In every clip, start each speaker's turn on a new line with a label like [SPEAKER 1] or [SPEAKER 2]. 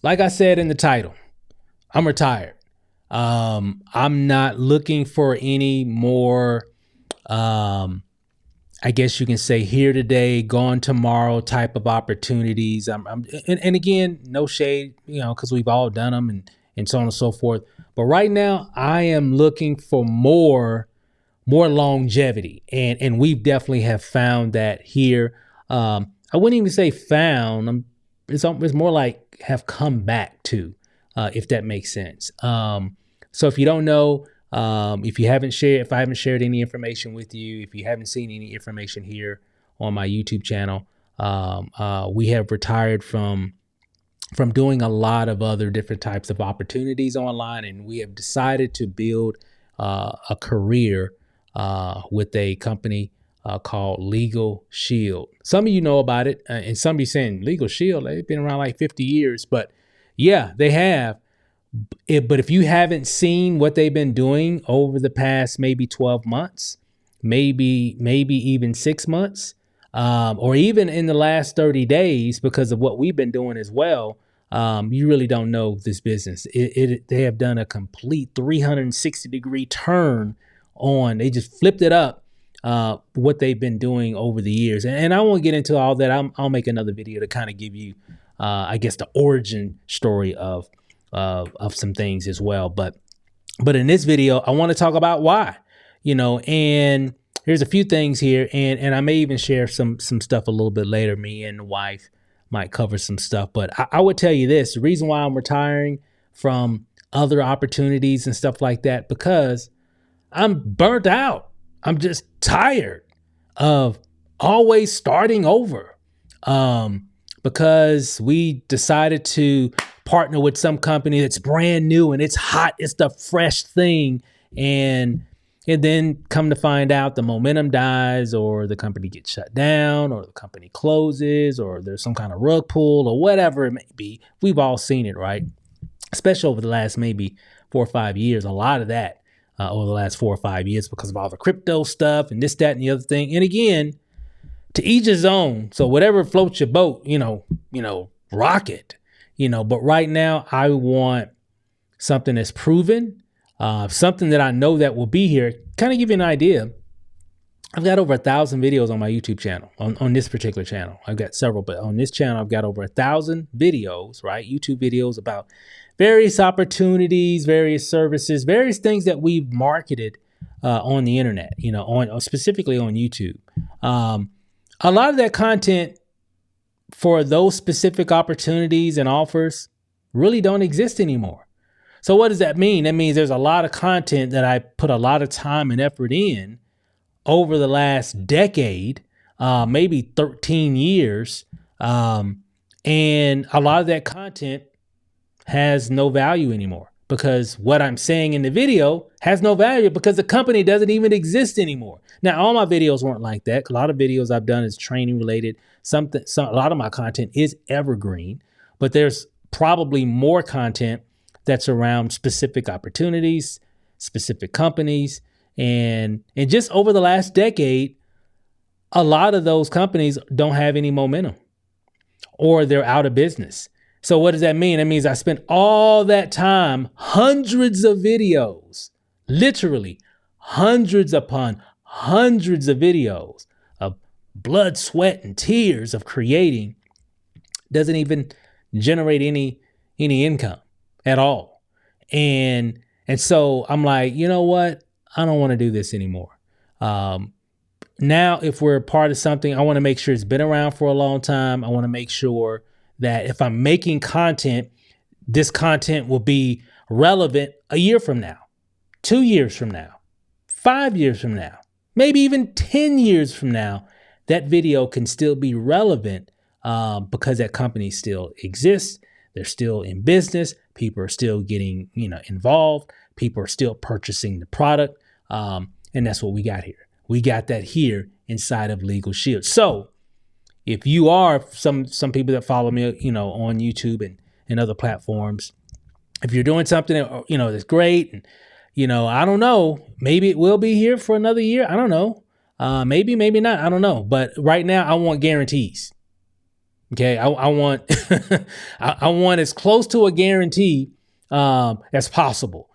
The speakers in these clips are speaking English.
[SPEAKER 1] like I said in the title, I'm retired. I'm not looking for any more, I guess you can say here today, gone tomorrow type of opportunities. And again, no shade, because we've all done them and so on and so forth. But right now, I am looking for more longevity, and we definitely have found that here. I wouldn't even say found. It's more like have come back to, if that makes sense. So if you don't know, if I haven't shared any information with you, if you haven't seen any information here on my YouTube channel, we have retired from doing a lot of other different types of opportunities online, and we have decided to build a career with a company called Legal Shield. Some of you know about it, and some of you saying Legal Shield, they've been around like 50 years, but yeah, they have. But if you haven't seen what they've been doing over the past maybe 12 months, maybe even 6 months, or even in the last 30 days, because of what we've been doing as well, you really don't know this business. They have done a complete 360-degree turn on. They just flipped it up, what they've been doing over the years. And I won't get into all that. I'll make another video to kind of give you, I guess, the origin story of some things as well. But in this video, I want to talk about why, and here's a few things here. And I may even share some stuff a little bit later. Me and the wife might cover some stuff, but I would tell you this, the reason why I'm retiring from other opportunities and stuff like that, because I'm burnt out. I'm just tired of always starting over. Because we decided to partner with some company that's brand new and it's hot. It's the fresh thing. And then come to find out the momentum dies, or the company gets shut down, or the company closes, or there's some kind of rug pull, or whatever it may be. We've all seen it, right? Especially over the last maybe 4 or 5 years, a lot of that over the last 4 or 5 years, because of all the crypto stuff and this, that, and the other thing. And again, to each his own. So whatever floats your boat, rock it, but right now I want something that's proven, something that I know that will be here. Kind of give you an idea. I've got over 1,000 videos on my YouTube channel, on this particular channel. I've got several, but on this channel, I've got over 1,000 videos, right? YouTube videos about various opportunities, various services, various things that we've marketed on the internet, specifically on YouTube. A lot of that content for those specific opportunities and offers really don't exist anymore. So what does that mean? That means there's a lot of content that I put a lot of time and effort in over the last decade, maybe 13 years. And a lot of that content has no value anymore, because what I'm saying in the video has no value because the company doesn't even exist anymore. Now, all my videos weren't like that. A lot of videos I've done is training related. A lot of my content is evergreen, but there's probably more content that's around specific opportunities, specific companies. And just over the last decade, a lot of those companies don't have any momentum, or they're out of business. So what does that mean? That means I spent all that time, hundreds of videos, literally hundreds upon hundreds of videos of blood, sweat, and tears of creating, doesn't even generate any income at all. And so I'm like, you know what? I don't want to do this anymore. Now, if we're a part of something, I want to make sure it's been around for a long time. I want to make sure that if I'm making content, this content will be relevant a year from now, 2 years from now, 5 years from now, maybe even 10 years from now. That video can still be relevant because that company still exists. They're still in business. People are still getting involved. People are still purchasing the product. And that's what we got here. We got that here inside of Legal Shield. So if you are some people that follow me, on YouTube and other platforms, if you're doing something that, that's great, and, I don't know, maybe it will be here for another year. I don't know. Maybe not. I don't know. But right now I want guarantees. Okay, I want I want as close to a guarantee as possible.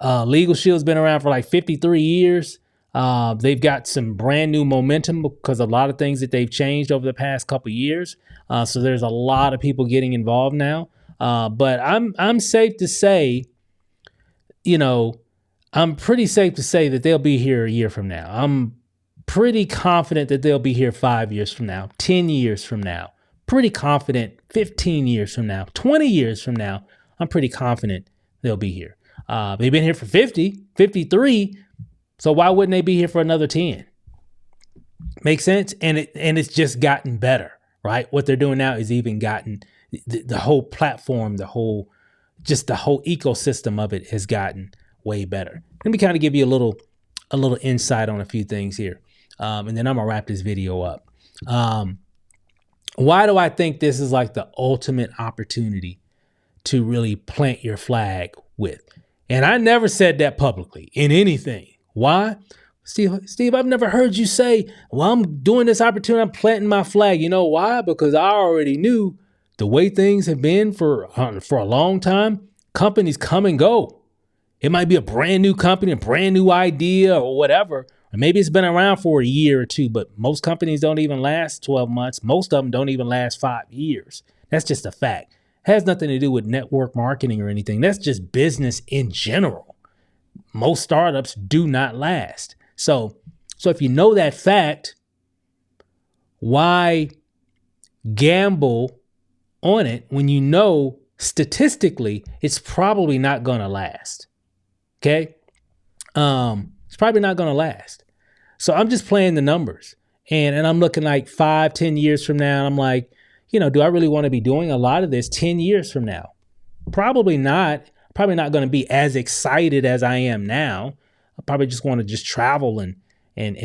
[SPEAKER 1] Legal Shield's been around for like 53 years. They've got some brand new momentum because a lot of things that they've changed over the past couple of years. So there's a lot of people getting involved now. But I'm safe to say, you know, I'm pretty safe to say that they'll be here a year from now. I'm pretty confident that they'll be here 5 years from now, 10 years from now. Pretty confident 15 years from now, 20 years from now. I'm pretty confident they'll be here. They've been here for 50, 53. So why wouldn't they be here for another 10? Makes sense? And it's just gotten better, right? What they're doing now is even gotten the whole platform, the whole ecosystem of it has gotten way better. Let me kind of give you a little insight on a few things here. And then I'm gonna wrap this video up. Why do I think this is like the ultimate opportunity to really plant your flag with? And I never said that publicly in anything. Why? Steve, I've never heard you say, well, I'm doing this opportunity, I'm planting my flag. You know why? Because I already knew the way things have been for a long time. Companies come and go. It might be a brand new company, a brand new idea or whatever. Or maybe it's been around for a year or two, but most companies don't even last 12 months. Most of them don't even last 5 years. That's just a fact. It has nothing to do with network marketing or anything. That's just business in general. Most startups do not last. So if you know that fact, why gamble on it when you know statistically it's probably not going to last? Okay? It's probably not going to last. So I'm just playing the numbers and I'm looking like 5-10 years from now. I'm like, do I really want to be doing a lot of this 10 years from now? Probably not. Probably not going to be as excited as I am now. I probably just want to just travel and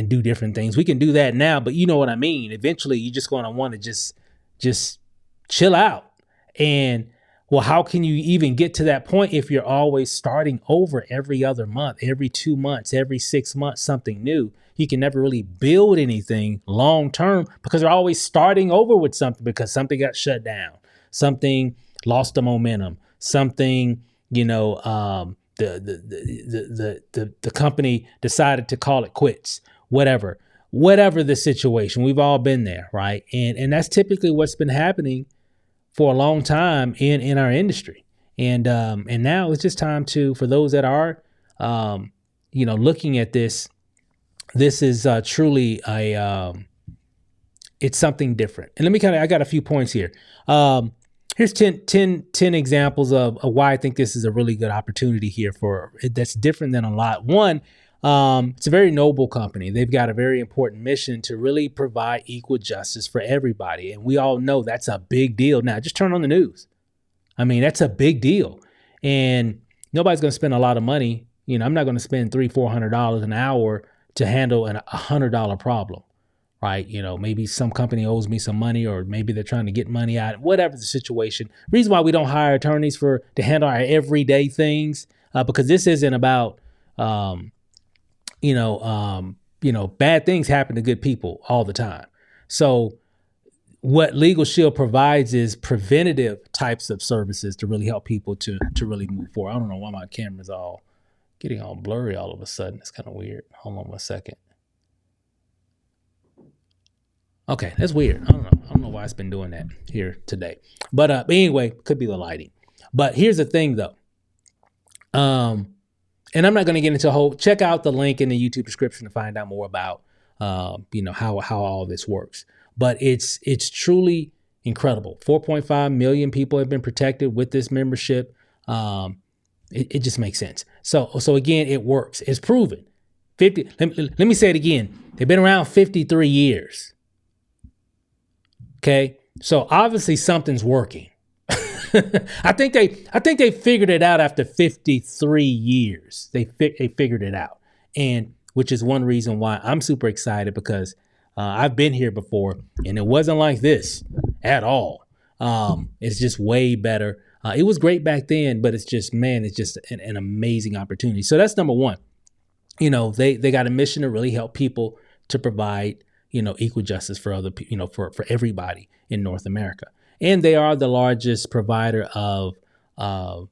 [SPEAKER 1] do different things. We can do that now, but you know what I mean? Eventually you're just going to want to just chill out. And well, how can you even get to that point if you're always starting over every other month, every 2 months, every 6 months, something new? You can never really build anything long term because they're always starting over with something because something got shut down, something lost the momentum, something, the company decided to call it quits, whatever the situation. We've all been there, right? And that's typically what's been happening for a long time in our industry. And now it's just time for those that are, looking at this is truly it's something different. And I got a few points here. Here's 10 examples of why I think this is a really good opportunity here that's different than a lot. One, it's a very noble company. They've got a very important mission to really provide equal justice for everybody. And we all know that's a big deal. Now, just turn on the news. I mean, that's a big deal. And nobody's going to spend a lot of money. I'm not going to spend $300-400 an hour to handle a $100 problem, right? Maybe some company owes me some money, or maybe they're trying to get money out, whatever the situation. Reason why we don't hire attorneys to handle our everyday things, because this isn't about, bad things happen to good people all the time. So what Legal Shield provides is preventative types of services to really help people to really move forward. I don't know why my camera's all getting all blurry all of a sudden. It's kind of weird. Hold on 1 second. Okay, that's weird. I don't know why it's been doing that here today. But anyway, could be the lighting. But here's the thing though. And I'm not going to get into check out the link in the YouTube description to find out more about how all this works. But it's truly incredible. 4.5 million people have been protected with this membership. It just makes sense. So again, it works. It's proven. 50. Let me say it again. They've been around 53 years. Okay, so obviously something's working. I think they figured it out after 53 years. They figured it out, and which is one reason why I'm super excited because I've been here before, and it wasn't like this at all. It's just way better. It was great back then, but it's just an amazing opportunity. So that's number one. They got a mission to really help people to provide equal justice for other people, for everybody in North America. and they are the largest provider of, of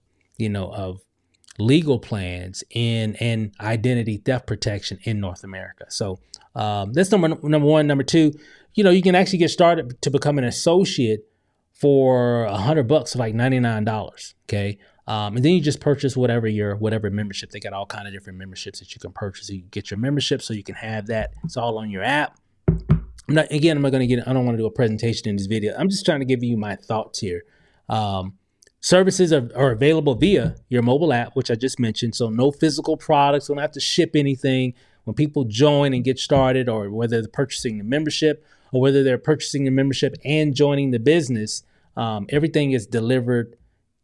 [SPEAKER 1] legal plans and identity theft protection in North America. So that's number one. Number two, you can actually get started to become an associate for $100, like $99. Okay. And then you just purchase whatever membership. They got all kind of different memberships that you can purchase. You get your membership so you can have that. It's all on your app. I don't want to do a presentation in this video. I'm just trying to give you my thoughts here. Services are available via your mobile app, which I just mentioned. So no physical products, don't have to ship anything. When people join and get started, or whether they're purchasing the membership or whether they're purchasing the membership and joining the business, everything is delivered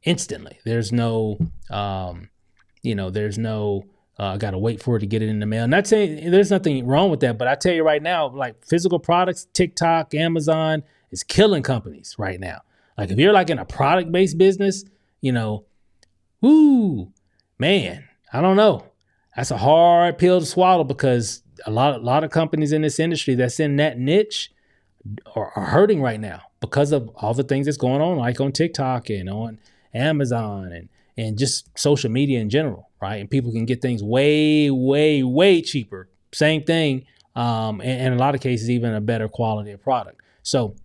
[SPEAKER 1] instantly. There's no, I got to wait for it to get it in the mail. Not saying there's nothing wrong with that, but I tell you right now, like physical products, TikTok, Amazon is killing companies right now. Like if you're like in a product-based business, man, I don't know. That's a hard pill to swallow, because a lot of companies in this industry that's in that niche are hurting right now because of all the things that's going on, like on TikTok and on Amazon and just social media in general, right? And people can get things way, way, way cheaper. Same thing, and in a lot of cases, even a better quality of product. So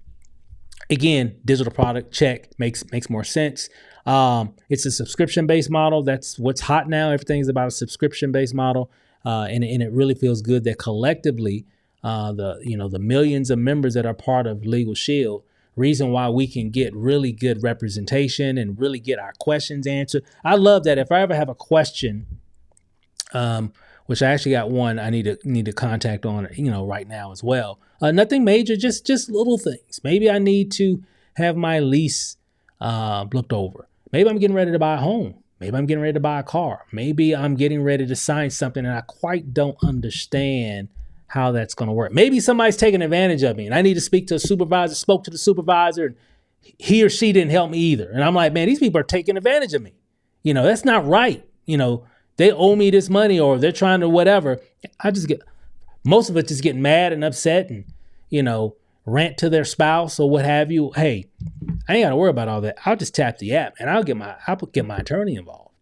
[SPEAKER 1] again, digital product, check, makes more sense. It's a subscription-based model. That's what's hot now. Everything's about a subscription-based model, and it really feels good that collectively, the millions of members that are part of Legal Shield, reason why we can get really good representation and really get our questions answered. I love that. If I ever have a question, which I actually got one I need to contact on, right now as well. Nothing major, just little things. Maybe I need to have my lease looked over. Maybe I'm getting ready to buy a home. Maybe I'm getting ready to buy a car. Maybe I'm getting ready to sign something and I quite don't understand how that's going to work. Maybe somebody's taking advantage of me and I need to speak to a supervisor, spoke to the supervisor, and he or she didn't help me either. And I'm like, man, these people are taking advantage of me. That's not right. They owe me this money, or they're trying to whatever. Most of it just getting mad and upset and, rant to their spouse or what have you. Hey, I ain't got to worry about all that. I'll just tap the app and I'll get my attorney involved.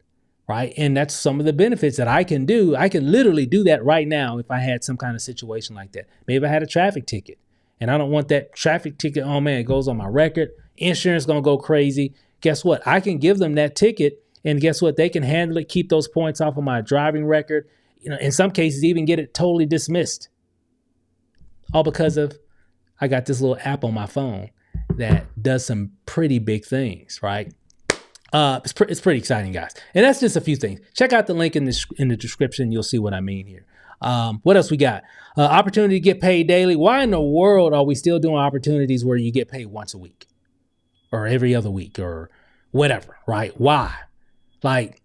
[SPEAKER 1] Right. And that's some of the benefits that I can do. I can literally do that right now if I had some kind of situation like that. Maybe I had a traffic ticket and I don't want that traffic ticket. Oh, man, it goes on my record. Insurance going to go crazy. Guess what? I can give them that ticket. And guess what? They can handle it, keep those points off of my driving record. In some cases, even get it totally dismissed. All because of I got this little app on my phone that does some pretty big things, right? It's pretty exciting, guys. And that's just a few things. Check out the link in the description. You'll see what I mean here. What else we got? Opportunity to get paid daily. Why in the world are we still doing opportunities where you get paid once a week or every other week or whatever, right? Why? Like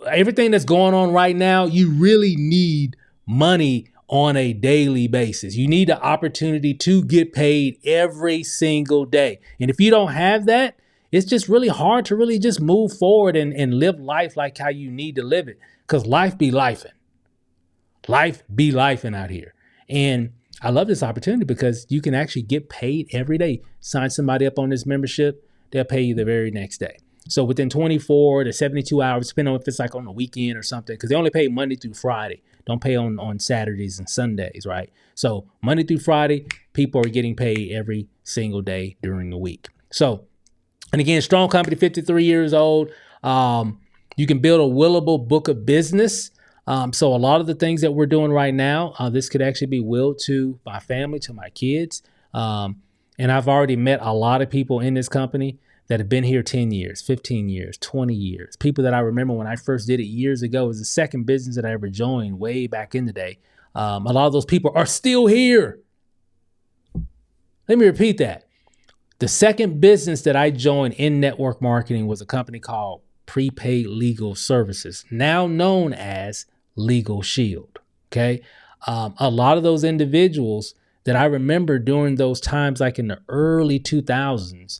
[SPEAKER 1] everything that's going on right now, you really need money on a daily basis. You need the opportunity to get paid every single day. And if you don't have that, it's just really hard to really just move forward and live life like how you need to live it. Because life be lifing. Life be lifing out here. And I love this opportunity because you can actually get paid every day. Sign somebody up on this membership, they'll pay you the very next day. So within 24 to 72 hours, depending on if it's like on the weekend or something, because they only pay Monday through Friday. Don't pay on Saturdays and Sundays, right? So Monday through Friday, people are getting paid every single day during the week. So, and again, strong company, 53 years old. You can build a willable book of business. So a lot of the things that we're doing right now, this could actually be willed to my family, to my kids. And I've already met a lot of people in this company that have been here 10 years, 15 years, 20 years. People that I remember when I first did it years ago. It was the second business that I ever joined way back in the day. A lot of those people are still here. Let me repeat that. The second business that I joined in network marketing was a company called Prepaid Legal Services, now known as Legal Shield. Okay. A lot of those individuals that I remember during those times, like in the early 2000s,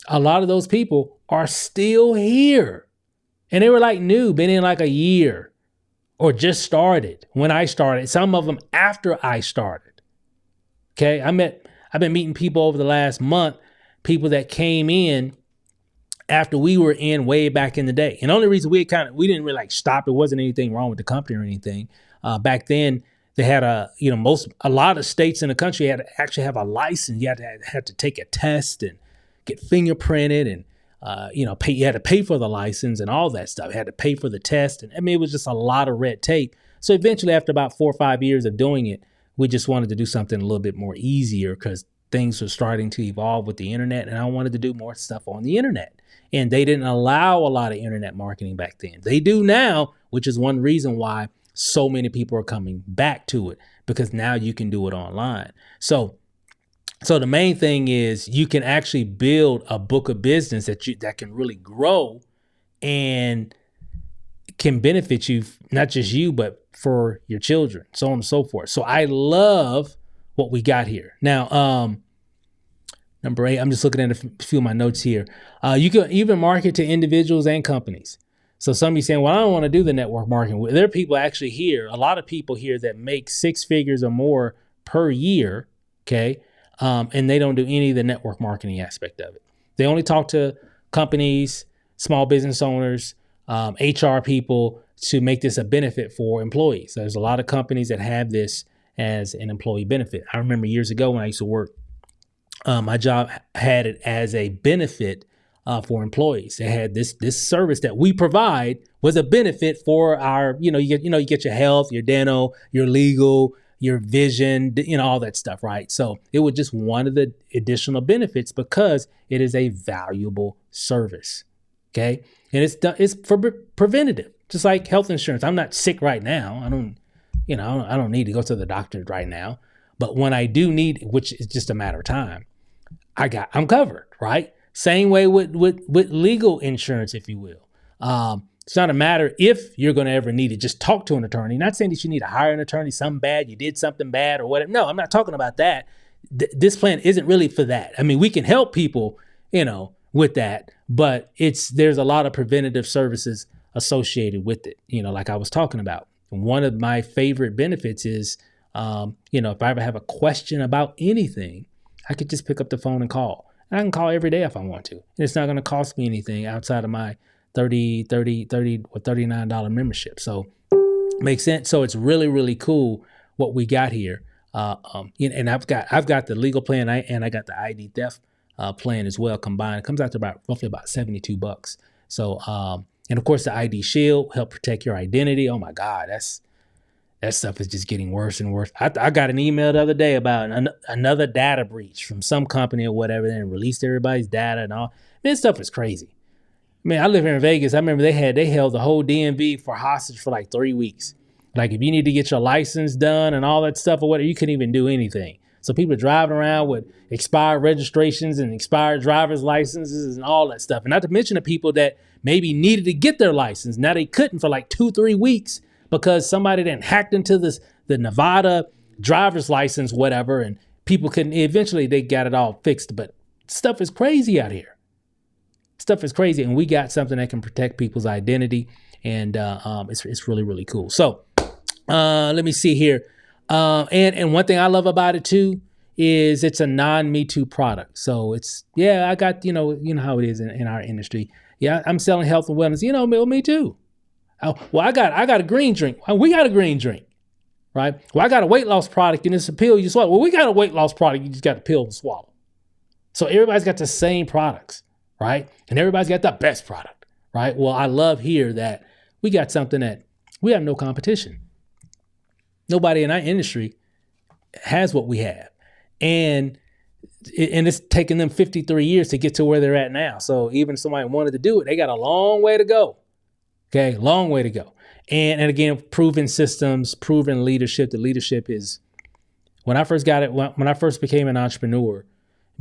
[SPEAKER 1] a lot of those people are still here. And they were like new, been in like a year or just started when I started. Some of them after I started. Okay. I've been meeting people over the last month people that came in after we were in way back in the day. And the only reason we didn't really like stop, it wasn't anything wrong with the company or anything. Back then they had a lot of states in the country had to actually have a license. You had to take a test and get fingerprinted and, pay. You had to pay for the license and all that stuff. You had to pay for the test. And I mean, it was just a lot of red tape. So eventually after about 4 or 5 years of doing it, we just wanted to do something a little bit more easier because things were starting to evolve with the internet. And I wanted to do more stuff on the internet. And they didn't allow a lot of internet marketing back then. They do now, which is one reason why so many people are coming back to it, because now you can do it online. So the main thing is you can actually build a book of business that can really grow and can benefit you, not just you, but for your children, so on and so forth. So I love what we got here. Now, number 8, I'm just looking at a few of my notes here. You can even market to individuals and companies. So some of you saying, well, I don't want to do the network marketing. There are people actually here, a lot of people here that make 6 figures or more per year, okay? And they don't do any of the network marketing aspect of it. They only talk to companies, small business owners, HR people to make this a benefit for employees. There's a lot of companies that have this as an employee benefit. I remember years ago when I used to work, my job had it as a benefit for employees. They had this service that we provide was a benefit for our, you get your health, your dental, your legal, your vision, all that stuff, right? So it was just one of the additional benefits because it is a valuable service, okay? And it's for preventative, just like health insurance. I'm not sick right now. I don't need to go to the doctor right now. But when I do need, which is just a matter of time, I'm covered, right? Same way with legal insurance, if you will. It's not a matter if you're going to ever need it. Just talk to an attorney. Not saying that you need to hire an attorney, something bad, you did something bad or whatever. No, I'm not talking about that. This plan isn't really for that. I mean, we can help people, with that, but there's a lot of preventative services associated with it, like I was talking about. One of my favorite benefits is, if I ever have a question about anything, I could just pick up the phone and call. And I can call every day if I want to. And it's not going to cost me anything outside of my $39 membership. So makes sense. So it's really, really cool what we got here. And I've got the legal plan and I got the ID theft plan as well combined. It comes out to roughly about $72. So, and of course the ID Shield help protect your identity. Oh my God, that stuff is just getting worse and worse. I got an email the other day about another data breach from some company or whatever, and released everybody's data and all. Man, this stuff is crazy. Man, I live here in Vegas. I remember they held the whole DMV for hostage for like 3 weeks. Like if you need to get your license done and all that stuff or whatever, you couldn't even do anything. So people are driving around with expired registrations and expired driver's licenses and all that stuff. And not to mention the people that maybe needed to get their license. Now they couldn't for like 2-3 weeks because somebody then hacked into the Nevada driver's license, whatever, and people couldn't. Eventually they got it all fixed, but stuff is crazy out here. Stuff is crazy, and we got something that can protect people's identity, and it's really, really cool. So let me see here. And one thing I love about it too is it's a non-Me Too product. So I got, you know how it is in our industry. Yeah, I'm selling health and wellness. Me too. Oh, well, I got a green drink. We got a green drink, right? Well, I got a weight loss product and it's a pill you swallow. Well, we got a weight loss product. You just got a pill to swallow. So everybody's got the same products, right? And everybody's got the best product, right? Well, I love here that we got something that we have no competition. Nobody in our industry has what we have. And it's taken them 53 years to get to where they're at now. So even if somebody wanted to do it, they got a long way to go. Okay, long way to go. And again, proven systems, proven leadership. The leadership is, when I first got it, when I first became an entrepreneur,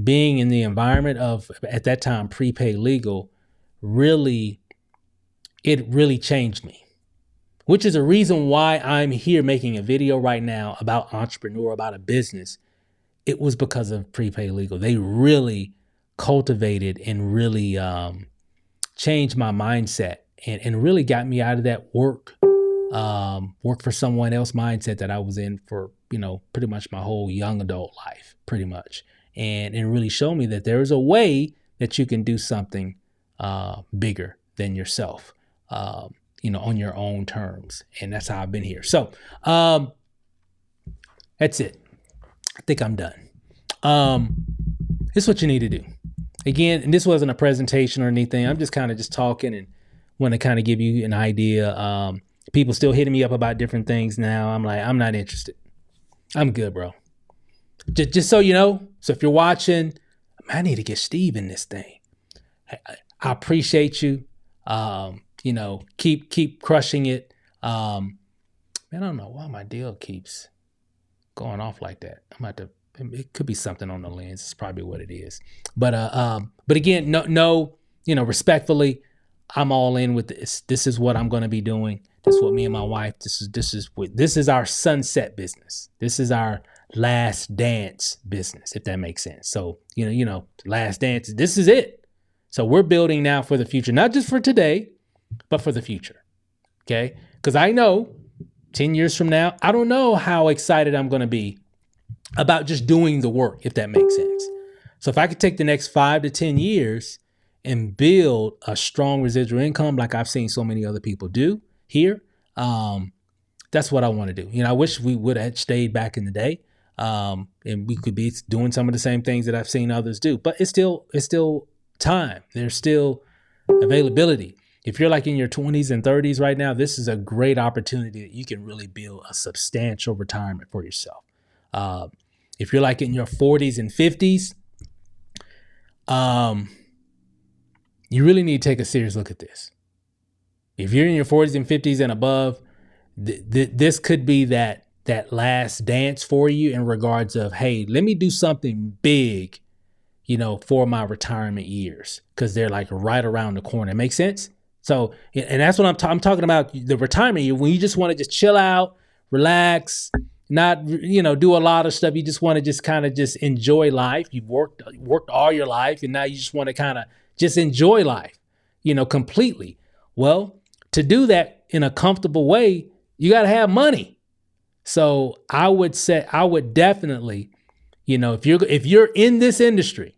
[SPEAKER 1] being in the environment of, at that time, prepaid legal, it really changed me. Which is a reason why I'm here making a video right now about entrepreneur, about a business. It was because of prepaid legal. They really cultivated and really changed my mindset and really got me out of that work for someone else mindset that I was in for, pretty much my whole young adult life, pretty much. and really show me that there is a way that you can do something bigger than yourself, on your own terms. And that's how I've been here. So that's it. I think I'm done. This is what you need to do. Again, and this wasn't a presentation or anything. I'm just kind of just talking and want to kind of give you an idea. People still hitting me up about different things now. I'm like, I'm not interested. I'm good, bro. Just so you know. So if you're watching, I need to get Steve in this thing. I appreciate you. Keep crushing it. Man, I don't know why my deal keeps going off like that. It could be something on the lens. It's probably what it is. But again, no, respectfully, I'm all in with this. This is what I'm going to be doing. This is what me and my wife, this is our sunset business. This is our last dance business, if that makes sense. So, last dance, this is it. So we're building now for the future, not just for today, but for the future. Okay. Because I know 10 years from now, I don't know how excited I'm going to be about just doing the work, if that makes sense. So if I could take the next 5 to 10 years and build a strong residual income like I've seen so many other people do here, that's what I want to do. I wish we would have stayed back in the day, and we could be doing some of the same things that I've seen others do. But it's still time. There's still availability. If you're like in your 20s and 30s right now, this is a great opportunity that you can really build a substantial retirement for yourself. If you're like in your 40s and 50s, you really need to take a serious look at this. If you're in your 40s and 50s and above, this could be that last dance for you in regards of, hey, let me do something big, for my retirement years, because they're like right around the corner. Make sense? So, and that's what I'm talking about, the retirement year, when you just want to just chill out, relax, not, do a lot of stuff. You just want to just kind of just enjoy life. You've worked all your life, and now you just want to kind of just enjoy life, completely. Well, to do that in a comfortable way, you got to have money. So I would definitely, if you're in this industry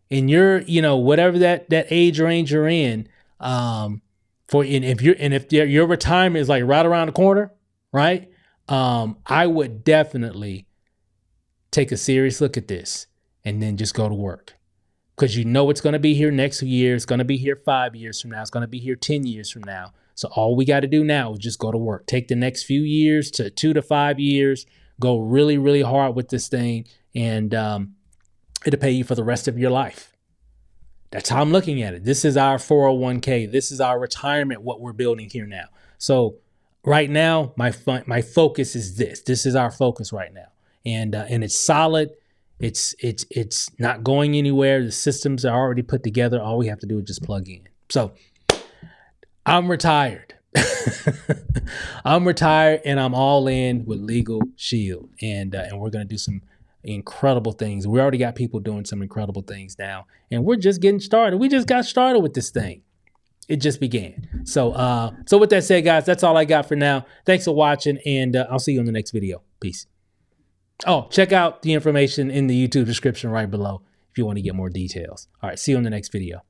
[SPEAKER 1] and you're, whatever that age range you're in, if your retirement is like right around the corner, right? I would definitely take a serious look at this and then just go to work, because it's going to be here next year. It's going to be here 5 years from now. It's going to be here 10 years from now. So all we got to do now is just go to work. Take the next few years to 2 to 5 years, go really, really hard with this thing, and it'll pay you for the rest of your life. That's how I'm looking at it. This is our 401k. This is our retirement, what we're building here now. So right now, my focus is this. This is our focus right now. And it's solid. It's not going anywhere. The systems are already put together. All we have to do is just plug in. So I'm retired. I'm retired, and I'm all in with Legal Shield. And we're going to do some incredible things. We already got people doing some incredible things now, and we're just getting started. We just got started with this thing. It just began. So with that said, guys, that's all I got for now. Thanks for watching, and I'll see you in the next video. Peace. Oh, check out the information in the YouTube description right below if you want to get more details. All right, see you in the next video.